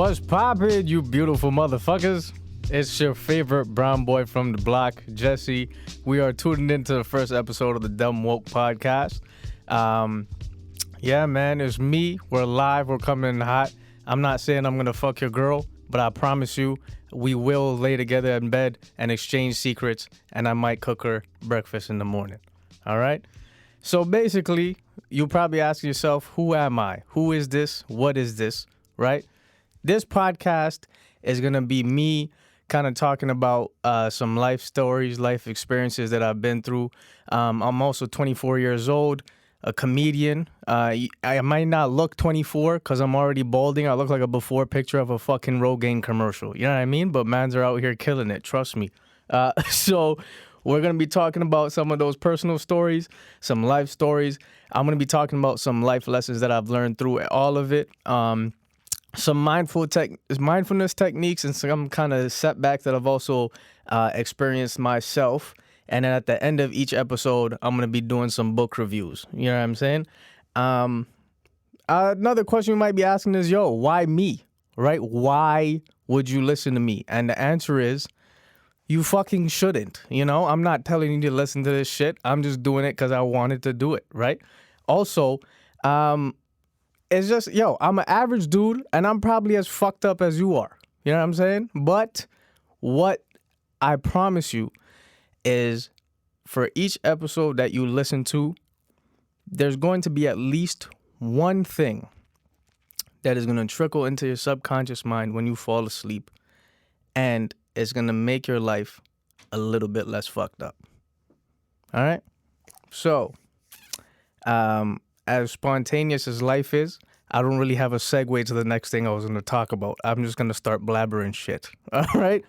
What's poppin', you beautiful motherfuckers? It's your favorite brown boy from the block, Jesse. We are tuning into the first episode of the Dumb Woke podcast. Yeah, man, it's me. We're live. We're coming in hot. I'm not saying I'm gonna fuck your girl, but I promise you, we will lay together in bed and exchange secrets, and I might cook her breakfast in the morning. All right? So basically, you'll probably ask yourself, who am I? Who is this? What is this? Right? This podcast is going to be me kind of talking about some life stories, life experiences that I've been through. I'm also 24 years old, a comedian. I might not look 24 because I'm already balding. I look like a before picture of a fucking Rogaine commercial. You know what I mean? But mans are out here killing it. Trust me. So we're going to be talking about some of those personal stories, some life stories. I'm going to be talking about some life lessons that I've learned through all of it. Some mindfulness techniques and some kind of setbacks that I've also experienced myself. And then at the end of each episode, I'm going to be doing some book reviews. You know what I'm saying? Another question you might be asking is, why me? Right? Why would you listen to me? And the answer is, you fucking shouldn't. You know, I'm not telling you to listen to this shit. I'm just doing it because I wanted to do it, right? Also, it's just, I'm an average dude, and I'm probably as fucked up as you are. You know what I'm saying? But what I promise you is for each episode that you listen to, there's going to be at least one thing that is going to trickle into your subconscious mind when you fall asleep, and it's going to make your life a little bit less fucked up. All right? So, as spontaneous as life is, I don't really have a segue to the next thing I was going to talk about. I'm just going to start blabbering shit. All right?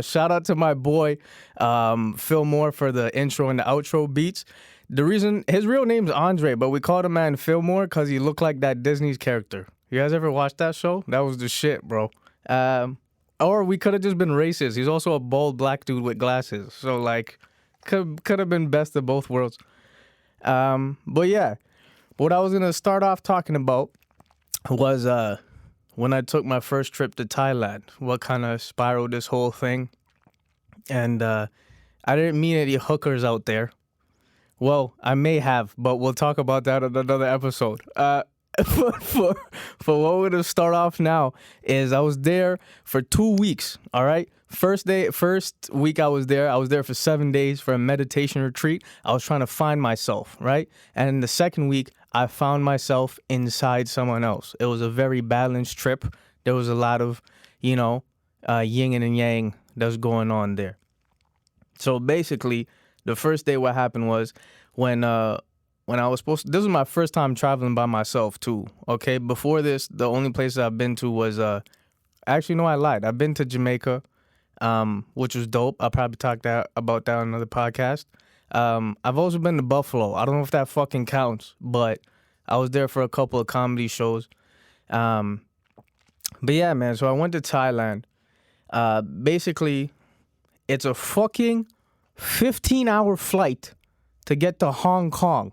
Shout out to my boy, Phil Moore, for the intro and the outro beats. The reason, his real name's Andre, but we called him man Phil Moore because he looked like that Disney's character. You guys ever watched that show? That was the shit, bro. Or we could have just been racist. He's also a bald black dude with glasses. So, like, could have been best of both worlds. But yeah, what I was going to start off talking about was when I took my first trip to Thailand, what kind of spiraled this whole thing. And I didn't mean any hookers out there. Well, I may have, but we'll talk about that in another episode. For what we're going to start off now is I was there for 2 weeks, all right? First week I was there for 7 days for a meditation retreat. I was trying to find myself, right? And the second week, I found myself inside someone else. It was a very balanced trip. There was a lot of, yin and yang that's going on there. So basically, the first day what happened was when I was this was my first time traveling by myself too, okay? Before this, the only place I've been to was, actually, no, I lied. I've been to Jamaica, which was dope. I'll probably talk about that on another podcast. I've also been to Buffalo. I don't know if that fucking counts, but I was there for a couple of comedy shows. But yeah, man, so I went to Thailand. Basically, it's a fucking 15-hour flight to get to Hong Kong.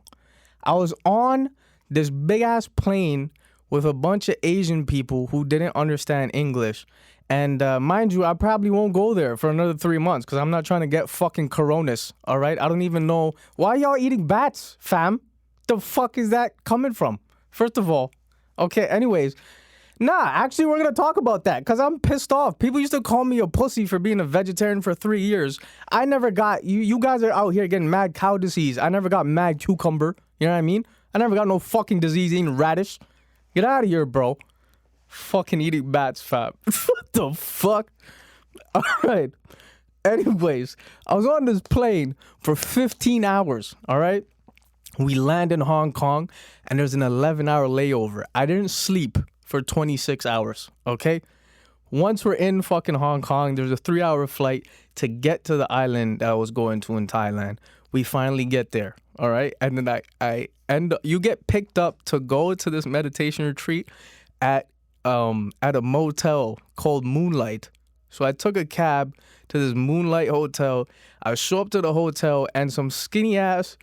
I was on this big-ass plane with a bunch of Asian people who didn't understand English. And mind you, I probably won't go there for another 3 months because I'm not trying to get fucking coronas, all right? I don't even know. Why y'all eating bats, fam? The fuck is that coming from? First of all. Okay, anyways. Actually, we're going to talk about that because I'm pissed off. People used to call me a pussy for being a vegetarian for 3 years. I never got, you guys are out here getting mad cow disease. I never got mad cucumber. You know what I mean? I never got no fucking disease eating radish. Get out of here, bro. Fucking eating bats, fam. What the fuck? All right. Anyways, I was on this plane for 15 hours, all right? We land in Hong Kong, and there's an 11-hour layover. I didn't sleep for 26 hours, okay? Once we're in fucking Hong Kong, there's a 3-hour flight to get to the island that I was going to in Thailand. We finally get there, all right? And then you get picked up to go to this meditation retreat at a motel called Moonlight. So I took a cab to this Moonlight hotel. I show up to the hotel, and some skinny ass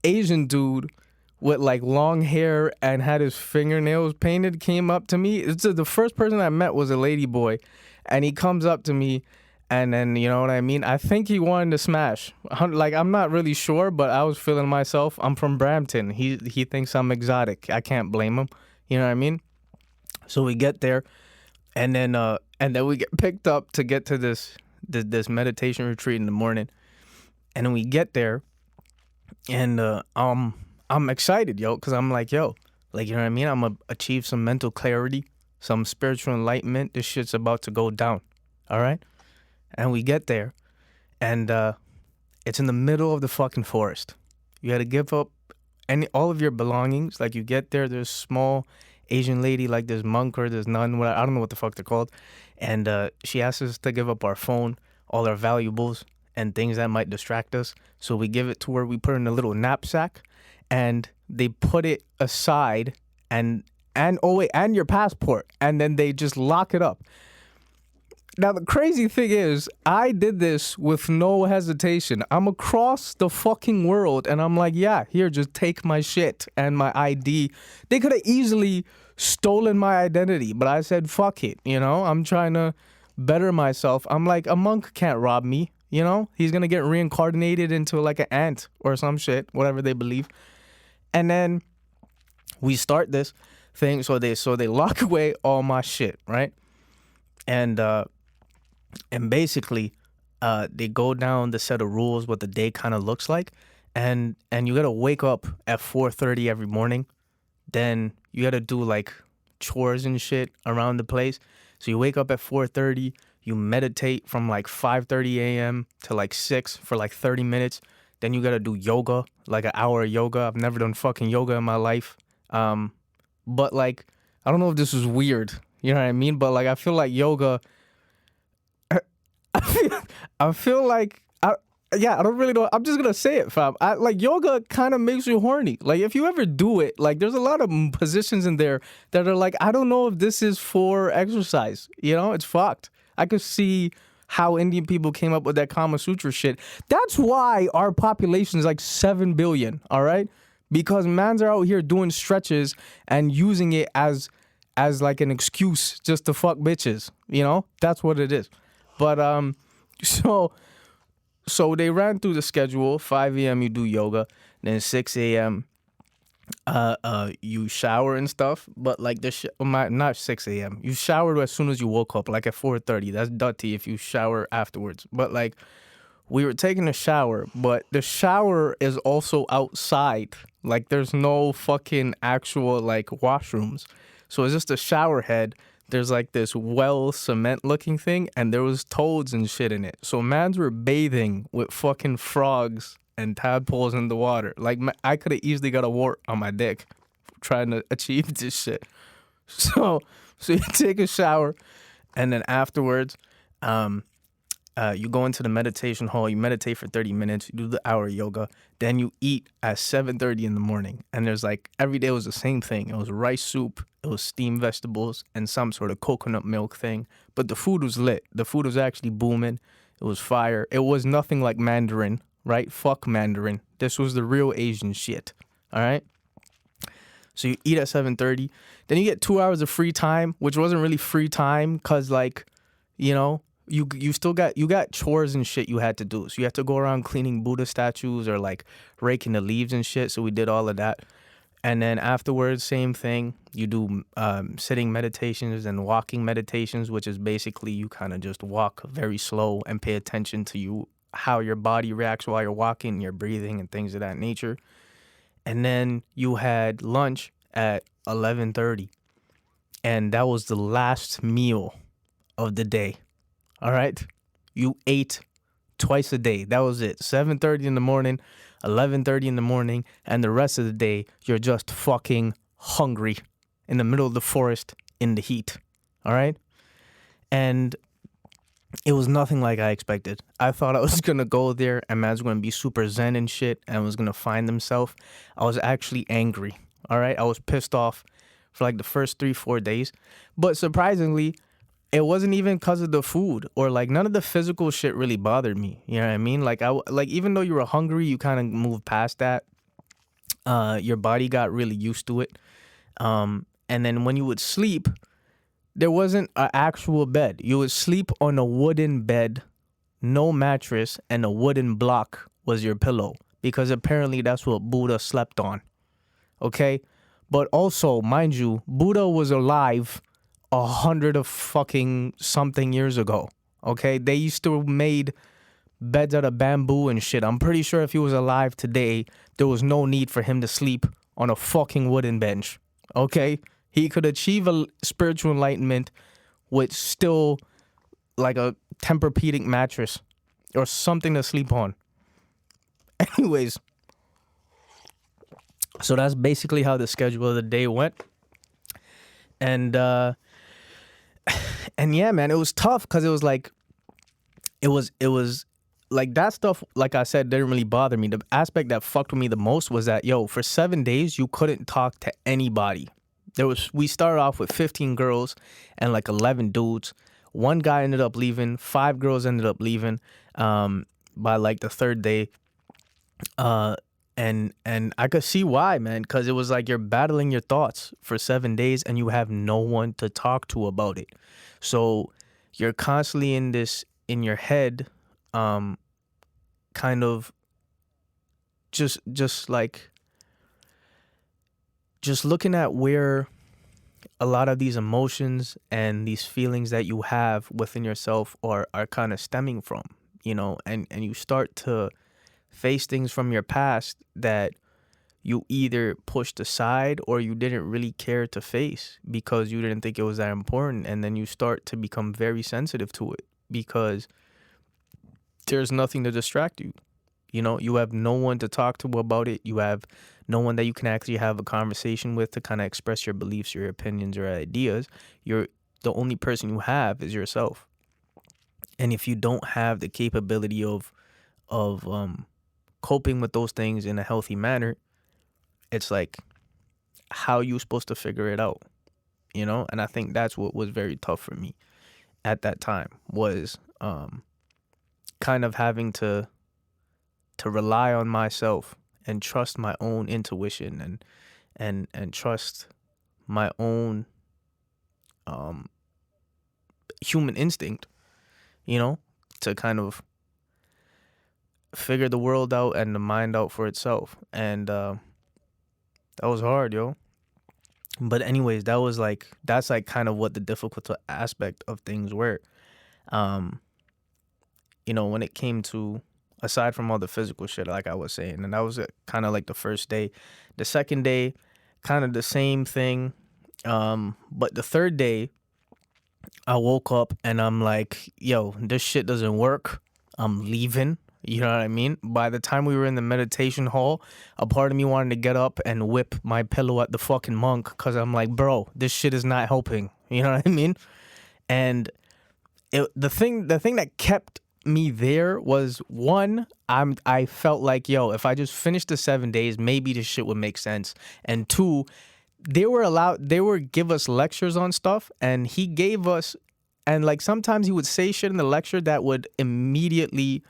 Asian dude with like long hair and had his fingernails painted came up to me. It's the first person I met was a lady boy, and he comes up to me, and then you know what I mean. I think he wanted to smash. Like I'm not really sure, but I was feeling myself. I'm from Brampton. He thinks I'm exotic. I can't blame him. You know what I mean? So we get there, and then we get picked up to get to this meditation retreat in the morning, and then we get there, and I'm excited, yo, because I'm like, yo, like, you know what I mean? I'm going to achieve some mental clarity, some spiritual enlightenment. This shit's about to go down, all right? And we get there, and it's in the middle of the fucking forest. You got to give up all of your belongings. Like, you get there, there's small Asian lady, like this monk or this nun, I don't know what the fuck they're called, and she asks us to give up our phone, all our valuables, and things that might distract us. So we give it to her, we put her in a little knapsack, and they put it aside, and your passport, and then they just lock it up. Now the crazy thing is, I did this with no hesitation. I'm across the fucking world, and I'm like, yeah, here, just take my shit and my ID. They could have easily stolen my identity, but I said, fuck it, you know? I'm trying to better myself. I'm like, a monk can't rob me, you know? He's gonna get reincarnated into like an ant or some shit, whatever they believe. And then we start this thing, so they lock away all my shit, right? And basically, they go down the set of rules, what the day kind of looks like, and you gotta wake up at 4:30 every morning. Then you gotta do like chores and shit around the place. So you wake up at 4:30, you meditate from like 5:30 a.m. to like 6 for like 30 minutes. Then you gotta do yoga, like an hour of yoga. I've never done fucking yoga in my life. But like, I don't know if this is weird, you know what I mean? But like, I feel like yoga, I feel like, I don't really know. I'm just gonna say it, fam. Like yoga kind of makes you horny. Like if you ever do it, like there's a lot of positions in there that are like, I don't know if this is for exercise. You know, it's fucked. I could see how Indian people came up with that Kama Sutra shit. That's why our population is like 7 billion. All right, because mans are out here doing stretches and using it as like an excuse just to fuck bitches. You know, that's what it is. But so they ran through the schedule. 5 a.m. you do yoga, then 6 a.m. You shower and stuff. But like not 6 a.m. You showered as soon as you woke up, like at 4:30. That's dirty if you shower afterwards. But like we were taking a shower, but the shower is also outside. Like there's no fucking actual like washrooms. So it's just a shower head. There's like this well cement looking thing, and there was toads and shit in it. So mans were bathing with fucking frogs and tadpoles in the water. Like I could have easily got a wart on my dick trying to achieve this shit. So you take a shower, and then afterwards, you go into the meditation hall. You meditate for 30 minutes. You do the hour yoga. Then you eat at 7:30 in the morning. And there's like every day was the same thing. It was rice soup. It was steamed vegetables and some sort of coconut milk thing. But the food was lit. The food was actually booming. It was fire. It was nothing like Mandarin, right? Fuck Mandarin. This was the real Asian shit. All right? So you eat at 7:30. Then you get 2 hours of free time, which wasn't really free time because, like, you know, you still got chores and shit you had to do. So you had to go around cleaning Buddha statues or like raking the leaves and shit. So we did all of that. And then afterwards, same thing. You do sitting meditations and walking meditations, which is basically you kind of just walk very slow and pay attention to how your body reacts while you're walking, your breathing and things of that nature. And then you had lunch at 11:30. And that was the last meal of the day. All right? You ate twice a day. That was it. 7:30 in the morning, 11:30 in the morning, and the rest of the day, you're just fucking hungry in the middle of the forest in the heat. All right? And it was nothing like I expected. I thought I was going to go there and man's going to be super zen and shit and was going to find himself. I was actually angry. All right? I was pissed off for like the first 3-4 days. But surprisingly, it wasn't even because of the food or like none of the physical shit really bothered me. You know what I mean? Like even though you were hungry, you kind of moved past that. Your body got really used to it. And then when you would sleep, there wasn't an actual bed. You would sleep on a wooden bed, no mattress, and a wooden block was your pillow, because apparently that's what Buddha slept on. Okay? But also, mind you, Buddha was alive 100 of fucking something years ago. Okay? They used to made beds out of bamboo and shit. I'm pretty sure if he was alive today, there was no need for him to sleep on a fucking wooden bench. Okay? He could achieve a spiritual enlightenment with still like a Tempur-Pedic mattress or something to sleep on. Anyways, so that's basically how the schedule of the day went. And yeah, man, it was tough because it was like that stuff, like I said, didn't really bother me. The aspect that fucked with me the most was that, yo, for 7 days, you couldn't talk to anybody. We started off with 15 girls and like 11 dudes. One guy ended up leaving. 5 girls ended up leaving by like the 3rd day. And I could see why, man, because it was like you're battling your thoughts for 7 days and you have no one to talk to about it. So you're constantly in your head, kind of just looking at where a lot of these emotions and these feelings that you have within yourself are kind of stemming from, and you start to face things from your past that you either pushed aside or you didn't really care to face because you didn't think it was that important. And then you start to become very sensitive to it because there's nothing to distract you. You have no one to talk to about it. You have no one that you can actually have a conversation with to kind of express your beliefs, your opinions, your ideas. The only person you have is yourself. And if you don't have the capability of coping with those things in a healthy manner, it's like, how are you supposed to figure it out? And I think that's what was very tough for me at that time, was kind of having to rely on myself and trust my own intuition and trust my own human instinct, to kind of figure the world out and the mind out for itself. And that was hard, yo. But anyways, that's kind of what the difficult aspect of things were. When it came to, aside from all the physical shit, like I was saying, and that was kind of like the first day. The second day, kind of the same thing. But the 3rd day, I woke up and I'm like, yo, this shit doesn't work. I'm leaving. You know what I mean? By the time we were in the meditation hall, a part of me wanted to get up and whip my pillow at the fucking monk because I'm like, bro, this shit is not helping. You know what I mean? And the thing that kept me there was, one, I felt like, yo, if I just finished the 7 days, maybe this shit would make sense. And 2, they would give us lectures on stuff, and he gave us, and like sometimes he would say shit in the lecture that would immediately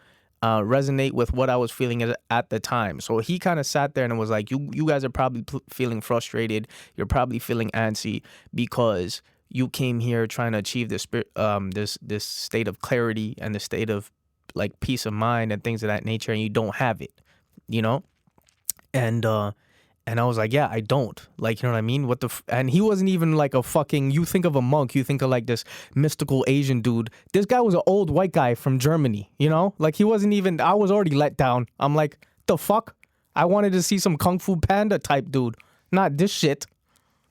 resonate with what I was feeling at the time. So he kind of sat there and was like, you guys are probably feeling frustrated. You're probably feeling antsy because you came here trying to achieve this this state of clarity and the state of like peace of mind and things of that nature, and you don't have it, and I was like, yeah, I don't. Like, you know what I mean? And he wasn't even like a fucking, you think of a monk, you think of like this mystical Asian dude. This guy was an old white guy from Germany, Like he wasn't even, I was already let down. I'm like, the fuck? I wanted to see some Kung Fu Panda type dude, not this shit.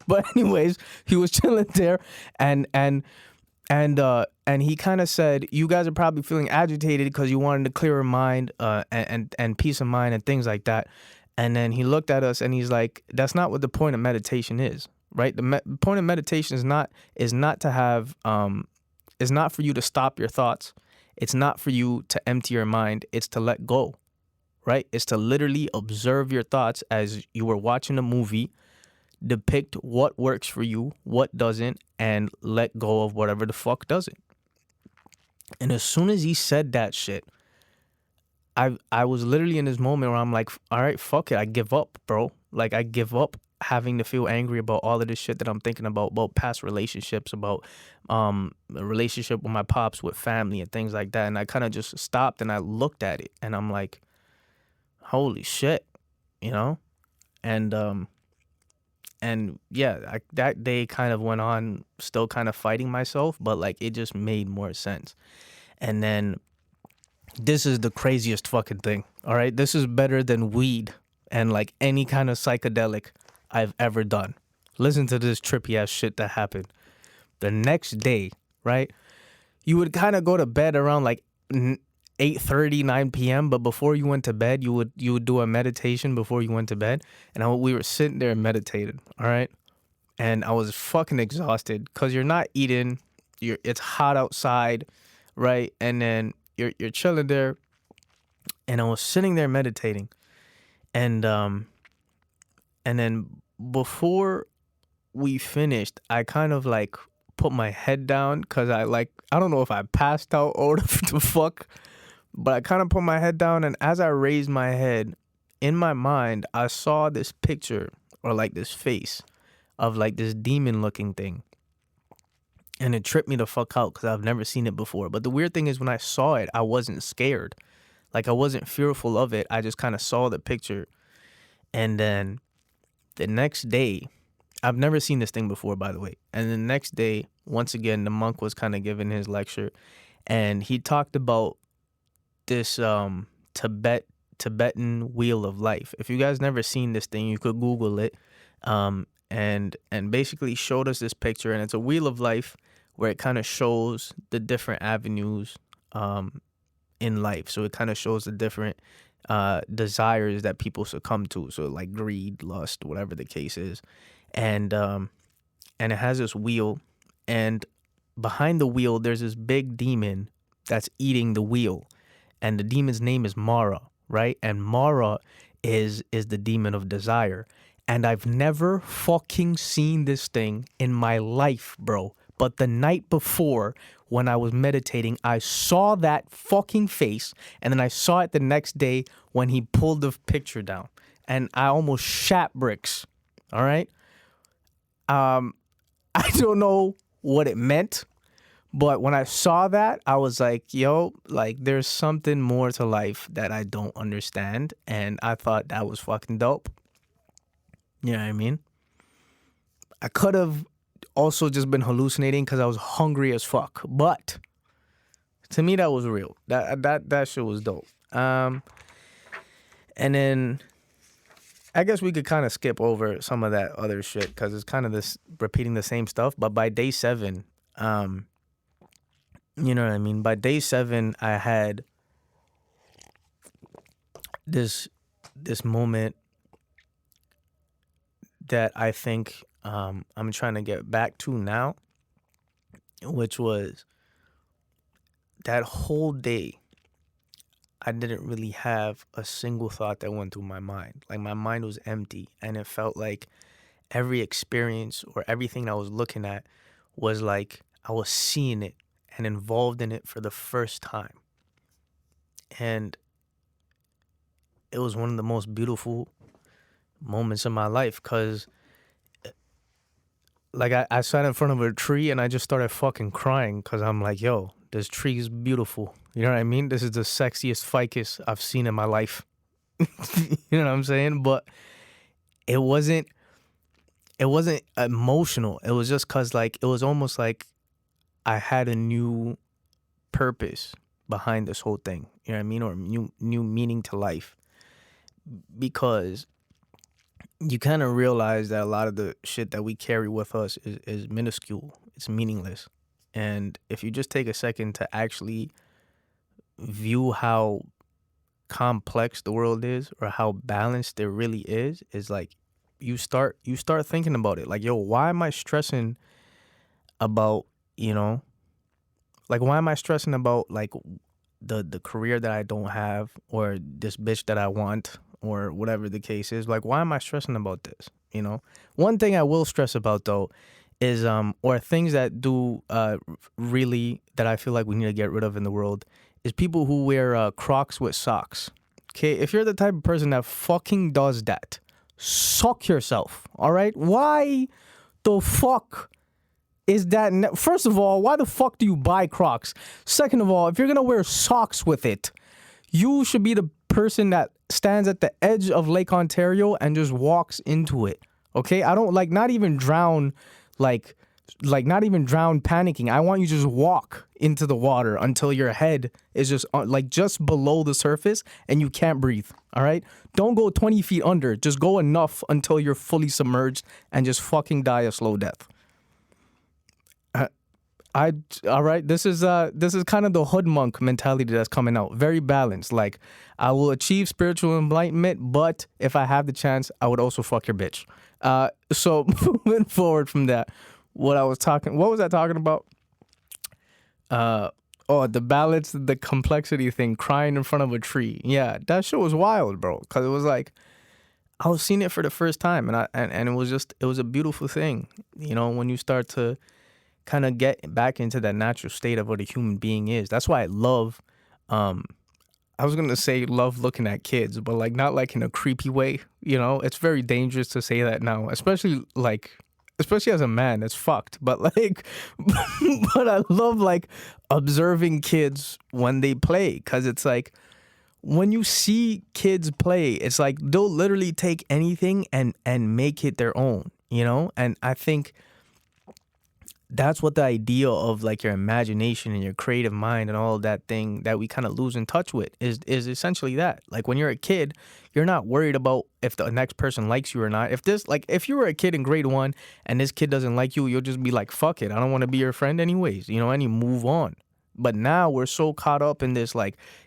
But anyways, he was chilling there and he kind of said, you guys are probably feeling agitated because you wanted a clearer mind and peace of mind and things like that. And then he looked at us and he's like, that's not what the point of meditation is, right? The point of meditation is not to have, is not for you to stop your thoughts. It's not for you to empty your mind. It's to let go, right? It's to literally observe your thoughts as you were watching a movie, depict what works for you, what doesn't, and let go of whatever the fuck doesn't. And as soon as he said that shit, I was literally in this moment where I'm like, all right, fuck it, I give up, bro. Like, I give up having to feel angry about all of this shit that I'm thinking about past relationships, about a relationship with my pops, with family and things like that. And I kind of just stopped and I looked at it and I'm like, holy shit, you know? And yeah, that day kind of went on still kind of fighting myself, but like it just made more sense. And then this is the craziest fucking thing. All right. This is better than weed and like any kind of psychedelic I've ever done. Listen to this trippy ass shit that happened. The next day, right? You would kind of go to bed around like 8:30, 9 p.m. But before you went to bed, you would do a meditation before you went to bed. And we were sitting there and meditated. All right. And I was fucking exhausted because you're not eating. It's hot outside, right? And then you're chilling there, and I was sitting there meditating, and then before we finished, I kind of like put my head down because I don't know if I passed out or the fuck, but I kind of put my head down, and as I raised my head, in my mind, I saw this picture or like this face of like this demon looking thing. And it tripped me the fuck out because I've never seen it before. But the weird thing is when I saw it, I wasn't scared. Like I wasn't fearful of it. I just kind of saw the picture. And then the next day, I've never seen this thing before, by the way. And the next day, once again, the monk was kind of giving his lecture. And he talked about this Tibetan wheel of life. If you guys never seen this thing, you could Google it. And basically showed us this picture, and it's a wheel of life where it kind of shows the different avenues in life. So it kind of shows the different desires that people succumb to. So like greed, lust, whatever the case is, and it has this wheel, and behind the wheel there's this big demon that's eating the wheel, and the demon's name is Mara, right? And Mara is the demon of desire. And I've never fucking seen this thing in my life, bro. But the night before, when I was meditating, I saw that fucking face. And then I saw it the next day when he pulled the picture down. And I almost shat bricks. All right? I don't know what it meant. But when I saw that, I was like, yo, like there's something more to life that I don't understand. And I thought that was fucking dope. You know what I mean? I could have also just been hallucinating because I was hungry as fuck. But to me, that was real. That shit was dope. And then I guess we could kind of skip over some of that other shit because it's kind of this repeating the same stuff. But by day 7, you know what I mean? By day 7, I had this moment that I think I'm trying to get back to now, which was that whole day, I didn't really have a single thought that went through my mind. Like my mind was empty, and it felt like every experience or everything I was looking at was like I was seeing it and involved in it for the first time. And it was one of the most beautiful moments of my life because like I sat in front of a tree and I just started fucking crying because I'm like, yo, this tree is beautiful. You know what I mean? This is the sexiest ficus I've seen in my life. You know what I'm saying? But it wasn't emotional. It was just because like it was almost like I had a new purpose behind this whole thing. You know what I mean? Or new meaning to life. Because you kind of realize that a lot of the shit that we carry with us is minuscule. It's meaningless. And if you just take a second to actually view how complex the world is or how balanced it really is like you start thinking about it. Like, yo, why am I stressing about, you know, like why am I stressing about like the career that I don't have or this bitch that I want or whatever the case is? Like, why am I stressing about this? You know, one thing I will stress about though is or things that do really that I feel like we need to get rid of in the world is people who wear Crocs with socks. Okay, if you're the type of person that fucking does that, suck yourself, all right? Why the fuck is that? First of all, why the fuck do you buy Crocs? Second of all, if you're going to wear socks with it, you should be the person that stands at the edge of Lake Ontario and just walks into it, okay? I don't, not even drown, not even drown panicking. I want you to just walk into the water until your head is just below the surface and you can't breathe, all right? Don't go 20 feet under. Just go enough until you're fully submerged and just fucking die a slow death. All right, this is kind of the hood monk mentality that's coming out. Very balanced. Like, I will achieve spiritual enlightenment, but if I have the chance, I would also fuck your bitch. So moving forward from that, what was I talking about? The balance, the complexity thing, crying in front of a tree. Yeah, that shit was wild, bro. Cause it was like, I was seeing it for the first time, and it was a beautiful thing. You know, when you start to kind of get back into that natural state of what a human being is. That's why I love, I was going to say love looking at kids, but not in a creepy way. You know, it's very dangerous to say that now, especially as a man. It's fucked. But but I love observing kids when they play, because it's when you see kids play, it's they'll literally take anything and make it their own, you know? And I think that's what the idea of your imagination and your creative mind and all of that thing that we kind of lose in touch with is essentially that. When you're a kid, you're not worried about if the next person likes you or not. If you were a kid in grade 1 and this kid doesn't like you, you'll just be like, fuck it, I don't want to be your friend anyways, you know, and you move on. But now we're so caught up in this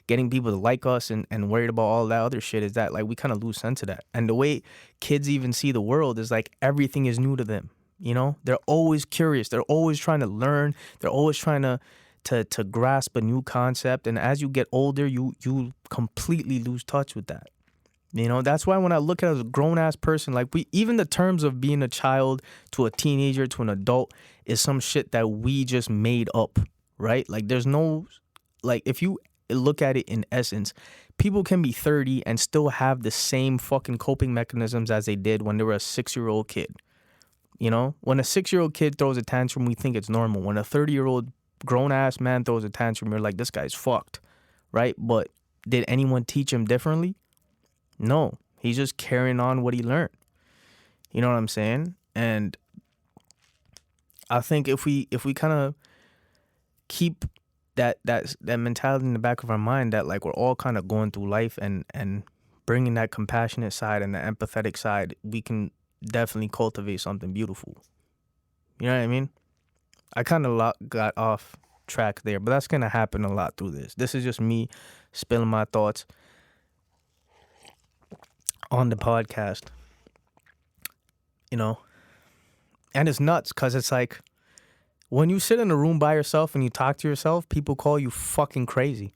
getting people to like us and worried about all that other shit, is that we kind of lose sense of that. And the way kids even see the world is everything is new to them. You know, they're always curious. They're always trying to learn. They're always trying to grasp a new concept. And as you get older, you completely lose touch with that. You know, that's why when I look at a grown-ass person, even the terms of being a child to a teenager to an adult is some shit that we just made up, right? There's no, if you look at it in essence, people can be 30 and still have the same fucking coping mechanisms as they did when they were a 6-year-old kid. You know, when a 6-year-old kid throws a tantrum, we think it's normal. When a 30-year-old grown-ass man throws a tantrum, you're like, this guy's fucked, right? But did anyone teach him differently? No. He's just carrying on what he learned. You know what I'm saying? And I think if we kind of keep that mentality in the back of our mind, that we're all kind of going through life and bringing that compassionate side and the empathetic side, we can definitely cultivate something beautiful. You know what I mean? I kind of got off track there, but that's going to happen a lot through this. This is just me spilling my thoughts on the podcast, you know? And it's nuts because it's when you sit in a room by yourself and you talk to yourself, people call you fucking crazy.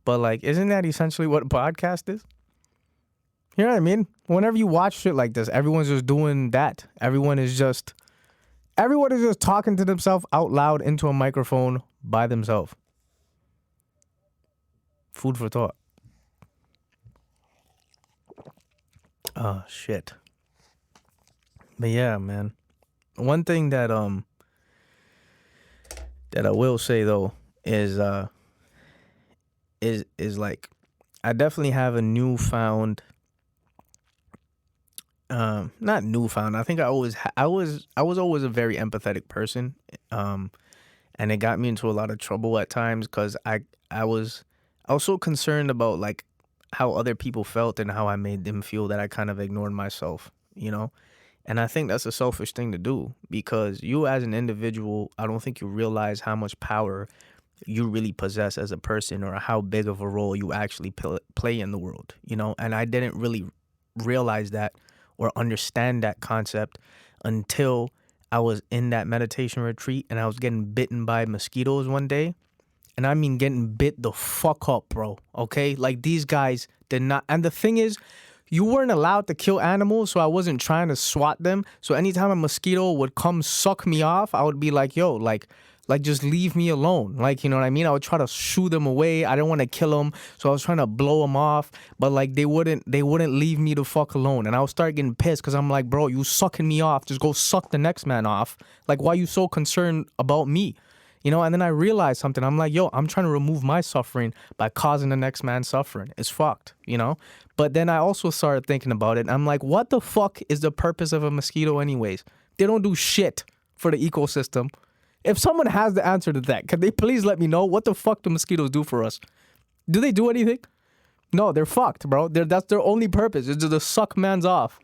But isn't that essentially what a podcast is? You know what I mean? Whenever you watch shit like this, everyone's just doing that. Everyone is just talking to themselves out loud into a microphone by themselves. Food for thought. Oh, shit. But yeah, man. One thing that I will say though is I definitely have a newfound, not newfound. I think I was always a very empathetic person, and it got me into a lot of trouble at times because I was so concerned about how other people felt and how I made them feel that I kind of ignored myself, you know. And I think that's a selfish thing to do because you as an individual, I don't think you realize how much power you really possess as a person or how big of a role you actually play in the world, you know. And I didn't really realize that or understand that concept until I was in that meditation retreat and I was getting bitten by mosquitoes one day. And I mean getting bit the fuck up, bro, okay? These guys did not. And the thing is, you weren't allowed to kill animals, so I wasn't trying to swat them. So anytime a mosquito would come suck me off, I would be like, yo, Like, just leave me alone. Like, you know what I mean? I would try to shoo them away. I didn't want to kill them, so I was trying to blow them off. But like, they wouldn't leave me the fuck alone. And I would start getting pissed because I'm like, bro, you sucking me off. Just go suck the next man off. Like, why you so concerned about me? You know, and then I realized something. I'm like, yo, I'm trying to remove my suffering by causing the next man suffering. It's fucked, you know? But then I also started thinking about it. I'm like, what the fuck is the purpose of a mosquito anyways? They don't do shit for the ecosystem. If someone has the answer to that, can they please let me know what the fuck do mosquitoes do for us? Do they do anything? No, they're fucked, bro. That's their only purpose, is to suck man's off.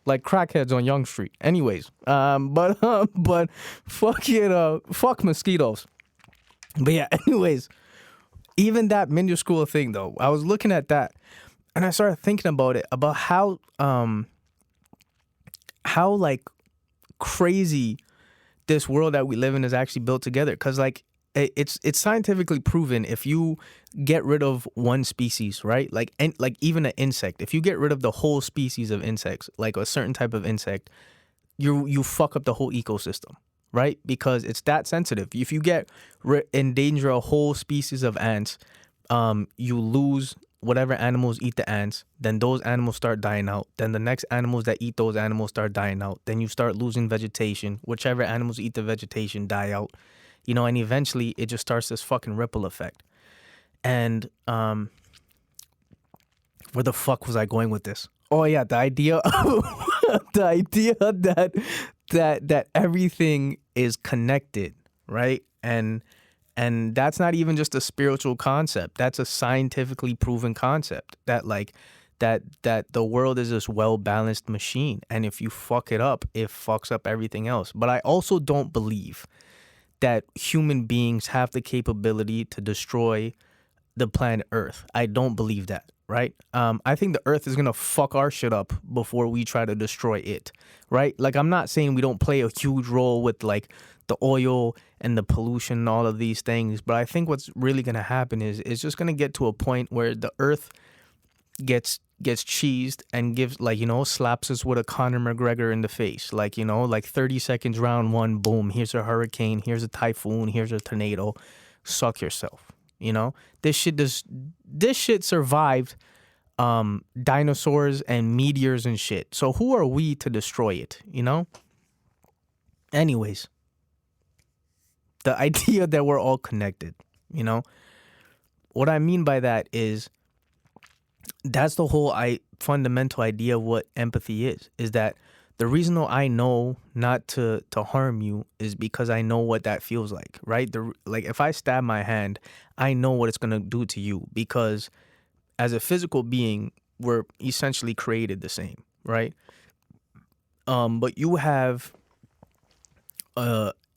Like crackheads on Young Street. Anyways, but fuck mosquitoes. But yeah, anyways, even that minuscule thing though, I was looking at that and I started thinking about it, about how like crazy this world that we live in is actually built together. Because like it's scientifically proven, if you get rid of one species, right, like even an insect, if you get rid of the whole species of insects, like a certain type of insect, you fuck up the whole ecosystem, right? Because it's that sensitive. If you endanger a whole species of ants, you lose whatever animals eat the ants, then those animals start dying out. Then the next animals that eat those animals start dying out. Then you start losing vegetation. Whichever animals eat the vegetation die out. You know, and eventually it just starts this fucking ripple effect. And where the fuck was I going with this? Oh yeah, the idea that everything is connected, right? And that's not even just a spiritual concept. That's a scientifically proven concept, that like that the world is this well-balanced machine, and if you fuck it up, it fucks up everything else. But I also don't believe that human beings have the capability to destroy the planet Earth. I don't believe that, right? I think the Earth is gonna fuck our shit up before we try to destroy it, right? Like, I'm not saying we don't play a huge role with like the oil and the pollution and all of these things, but I think what's really gonna happen is it's just gonna get to a point where the Earth gets cheesed and gives, like, you know, slaps us with a Conor McGregor in the face. Like, you know, like 30 seconds, round one, boom, here's a hurricane, here's a typhoon, here's a tornado. Suck yourself. You know, this shit survived dinosaurs and meteors and shit. So who are we to destroy it, you know? Anyways, the idea that we're all connected, you know? What I mean by that is, that's the whole fundamental idea of what empathy is that the reason I know not to harm you is because I know what that feels like, right? Like, if I stab my hand, I know what it's going to do to you, because as a physical being, we're essentially created the same, right? But you have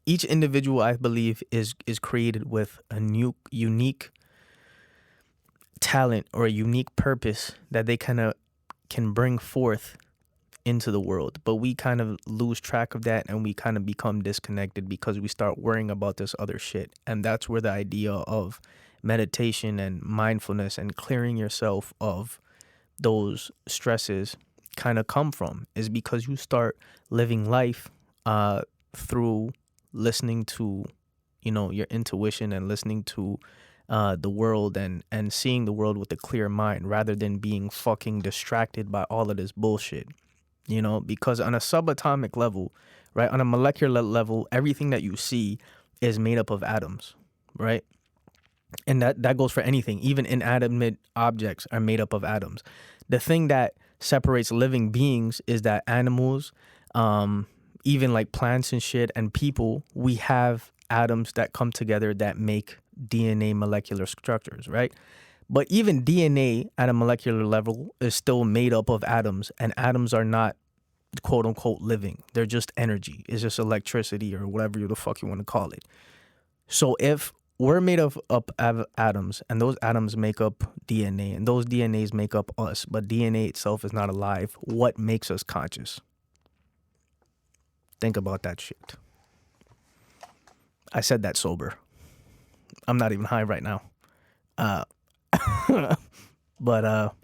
each individual, I believe, is created with a unique talent or a unique purpose that they kind of can bring forth into the world. But we kind of lose track of that, and we kind of become disconnected because we start worrying about this other shit. And that's where the idea of meditation and mindfulness and clearing yourself of those stresses kind of come from, is because you start living life through listening to, you know, your intuition, and listening to the world, and seeing the world with a clear mind, rather than being fucking distracted by all of this bullshit, you know? Because on a subatomic level, right, on a molecular level, everything that you see is made up of atoms, right? And that goes for anything. Even inanimate objects are made up of atoms. The thing that separates living beings is that animals, even like plants and shit and people, we have atoms that come together that make DNA molecular structures, right? But even DNA at a molecular level is still made up of atoms, and atoms are not quote unquote living. They're just energy. It's just electricity or whatever the fuck you want to call it. So if we're made up of atoms, and those atoms make up DNA, and those DNAs make up us, but DNA itself is not alive, what makes us conscious? Think about that shit. I said that sober. I'm not even high right now. But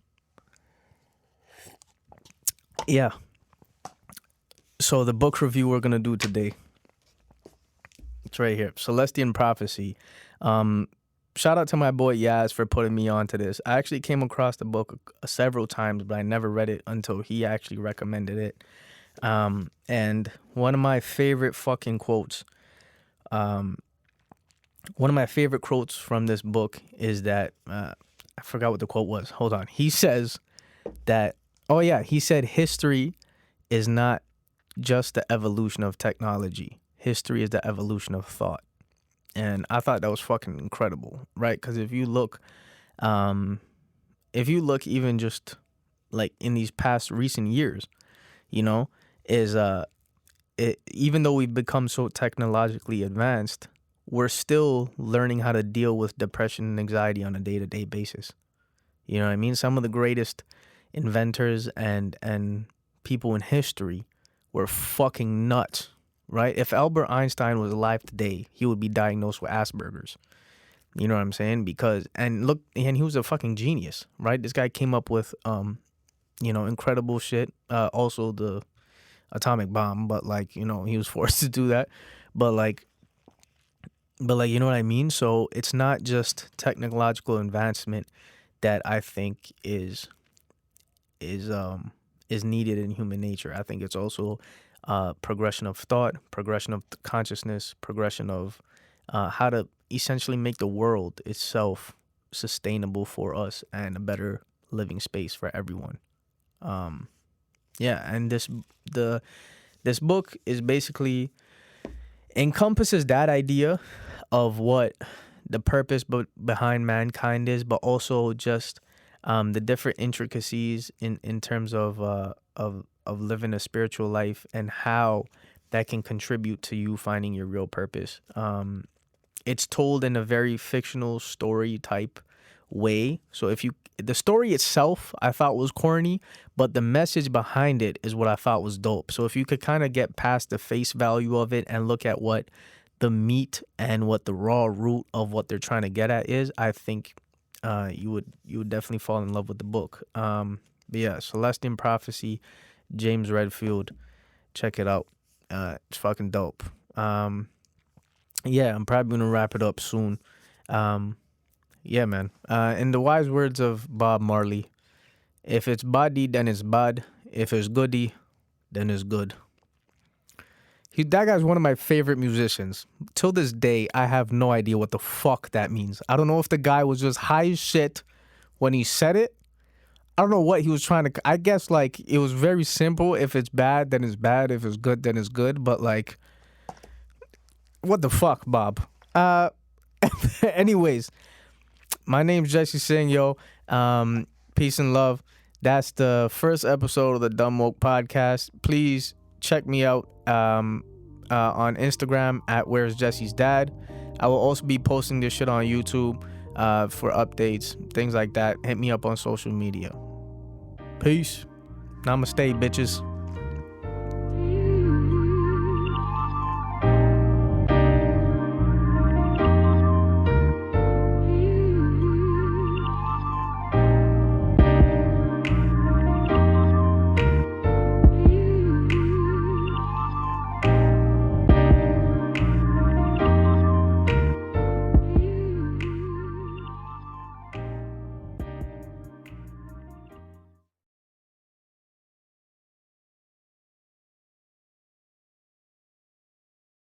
yeah. So the book review we're going to do today It's right here. Celestian Prophecy. Shout out to my boy Yaz for putting me onto this. I actually came across the book several times, but I never read it until he actually recommended it. And one of my favorite fucking quotes, one of my favorite quotes from this book is that, I forgot what the quote was. Hold on. He says that, he said history is not just the evolution of technology. History is the evolution of thought. And I thought that was fucking incredible, right? Because if you look even just like in these past recent years, you know, even though we've become so technologically advanced, we're still learning how to deal with depression and anxiety on a day-to-day basis. You know what I mean? Some of the greatest inventors and people in history were fucking nuts. Right? If Albert Einstein was alive today, he would be diagnosed with Asperger's. You know what I'm saying? And he was a fucking genius, right? This guy came up with, incredible shit. Also the atomic bomb, but he was forced to do that. But you know what I mean? So it's not just technological advancement that I think is needed in human nature. I think it's also progression of thought, progression of consciousness, progression of how to essentially make the world itself sustainable for us and a better living space for everyone. And this book is basically encompasses that idea of what the purpose behind mankind is, but also just the different intricacies in terms of living a spiritual life and how that can contribute to you finding your real purpose. It's told in a very fictional story type way. So the story itself I thought was corny, but the message behind it is what I thought was dope. So if you could kind of get past the face value of it and look at what the meat and what the raw root of what they're trying to get at is, I think you would definitely fall in love with the book. But yeah, Celestian Prophecy, James Redfield, check it out. It's fucking dope. I'm probably gonna wrap it up soon. Man. In the wise words of Bob Marley, if it's body, then it's bad. If it's goody, then it's good. That guy's one of my favorite musicians. Till this day, I have no idea what the fuck that means. I don't know if the guy was just high as shit when he said it. I don't know what he was trying to... I guess, it was very simple. If it's bad, then it's bad. If it's good, then it's good. But, what the fuck, Bob? Anyways, my name's Jesse Singh, yo. Peace and love. That's the first episode of the Dumb Woke Podcast. Please check me out on Instagram at wheresjessesdad. I will also be posting this shit on YouTube for updates, things like that. Hit me up on social media. Peace. Namaste, bitches.